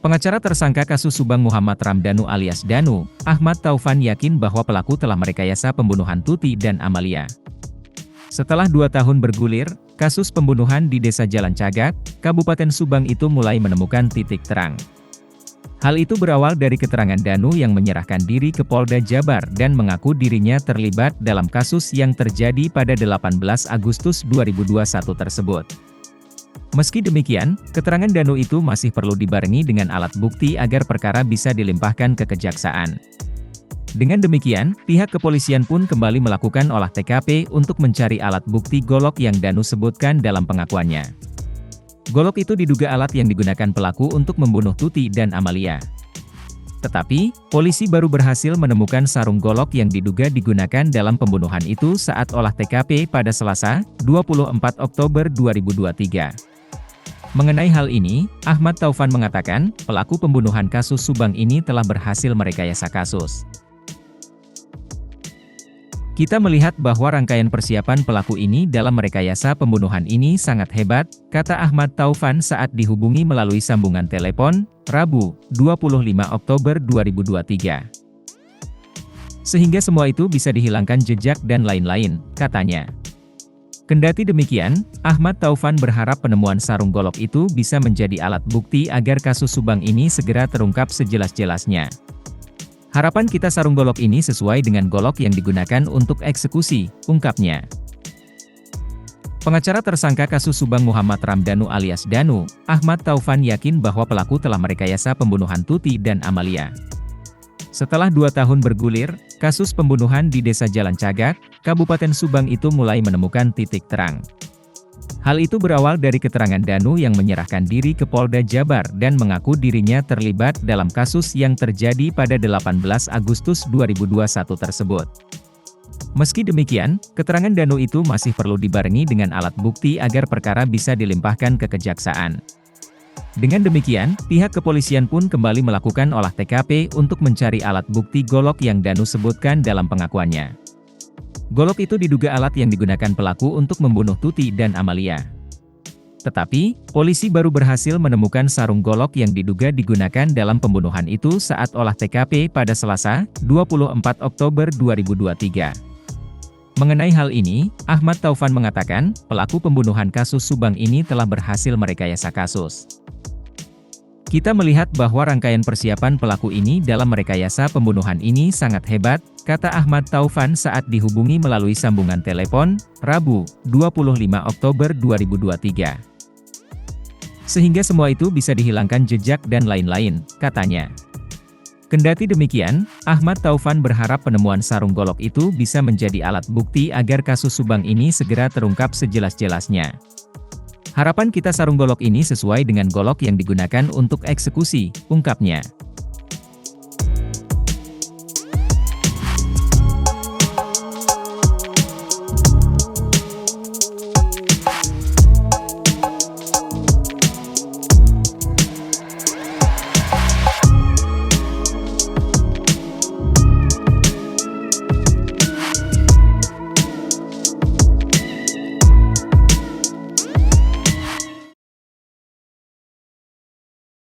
Pengacara tersangka kasus Subang Muhammad Ramdhanu alias Danu, Ahmad Taufan yakin bahwa pelaku telah merekayasa pembunuhan Tuti dan Amalia. Setelah 2 tahun bergulir, kasus pembunuhan di Desa Jalan Cagak, Kabupaten Subang itu mulai menemukan titik terang. Hal itu berawal dari keterangan Danu yang menyerahkan diri ke Polda Jabar dan mengaku dirinya terlibat dalam kasus yang terjadi pada 18 Agustus 2021 tersebut. Meski demikian, keterangan Danu itu masih perlu dibarengi dengan alat bukti agar perkara bisa dilimpahkan ke kejaksaan. Dengan demikian, pihak kepolisian pun kembali melakukan olah TKP untuk mencari alat bukti golok yang Danu sebutkan dalam pengakuannya. Golok itu diduga alat yang digunakan pelaku untuk membunuh Tuti dan Amalia. Tetapi, polisi baru berhasil menemukan sarung golok yang diduga digunakan dalam pembunuhan itu saat olah TKP pada Selasa, 24 Oktober 2023. Mengenai hal ini, Ahmad Taufan mengatakan, pelaku pembunuhan kasus Subang ini telah berhasil merekayasa kasus. Kita melihat bahwa rangkaian persiapan pelaku ini dalam merekayasa pembunuhan ini sangat hebat, kata Ahmad Taufan saat dihubungi melalui sambungan telepon, Rabu, 25 Oktober 2023. Sehingga semua itu bisa dihilangkan jejak dan lain-lain, katanya. Kendati demikian, Ahmad Taufan berharap penemuan sarung golok itu bisa menjadi alat bukti agar kasus Subang ini segera terungkap sejelas-jelasnya. Harapan kita sarung golok ini sesuai dengan golok yang digunakan untuk eksekusi, ungkapnya. Pengacara tersangka kasus Subang Muhammad Ramdhanu alias Danu, Ahmad Taufan yakin bahwa pelaku telah merekayasa pembunuhan Tuti dan Amalia. Setelah 2 tahun bergulir, kasus pembunuhan di Desa Jalan Cagak, Kabupaten Subang itu mulai menemukan titik terang. Hal itu berawal dari keterangan Danu yang menyerahkan diri ke Polda Jabar dan mengaku dirinya terlibat dalam kasus yang terjadi pada 18 Agustus 2021 tersebut. Meski demikian, keterangan Danu itu masih perlu dibarengi dengan alat bukti agar perkara bisa dilimpahkan ke kejaksaan. Dengan demikian, pihak kepolisian pun kembali melakukan olah TKP untuk mencari alat bukti golok yang Danu sebutkan dalam pengakuannya. Golok itu diduga alat yang digunakan pelaku untuk membunuh Tuti dan Amalia. Tetapi, polisi baru berhasil menemukan sarung golok yang diduga digunakan dalam pembunuhan itu saat olah TKP pada Selasa, 24 Oktober 2023. Mengenai hal ini, Ahmad Taufan mengatakan, pelaku pembunuhan kasus Subang ini telah berhasil merekayasa kasus. Kita melihat bahwa rangkaian persiapan pelaku ini dalam merekayasa pembunuhan ini sangat hebat, kata Ahmad Taufan saat dihubungi melalui sambungan telepon, Rabu, 25 Oktober 2023. Sehingga semua itu bisa dihilangkan jejak dan lain-lain, katanya. Kendati demikian, Ahmad Taufan berharap penemuan sarung golok itu bisa menjadi alat bukti agar kasus Subang ini segera terungkap sejelas-jelasnya. Harapan kita sarung golok ini sesuai dengan golok yang digunakan untuk eksekusi, ungkapnya.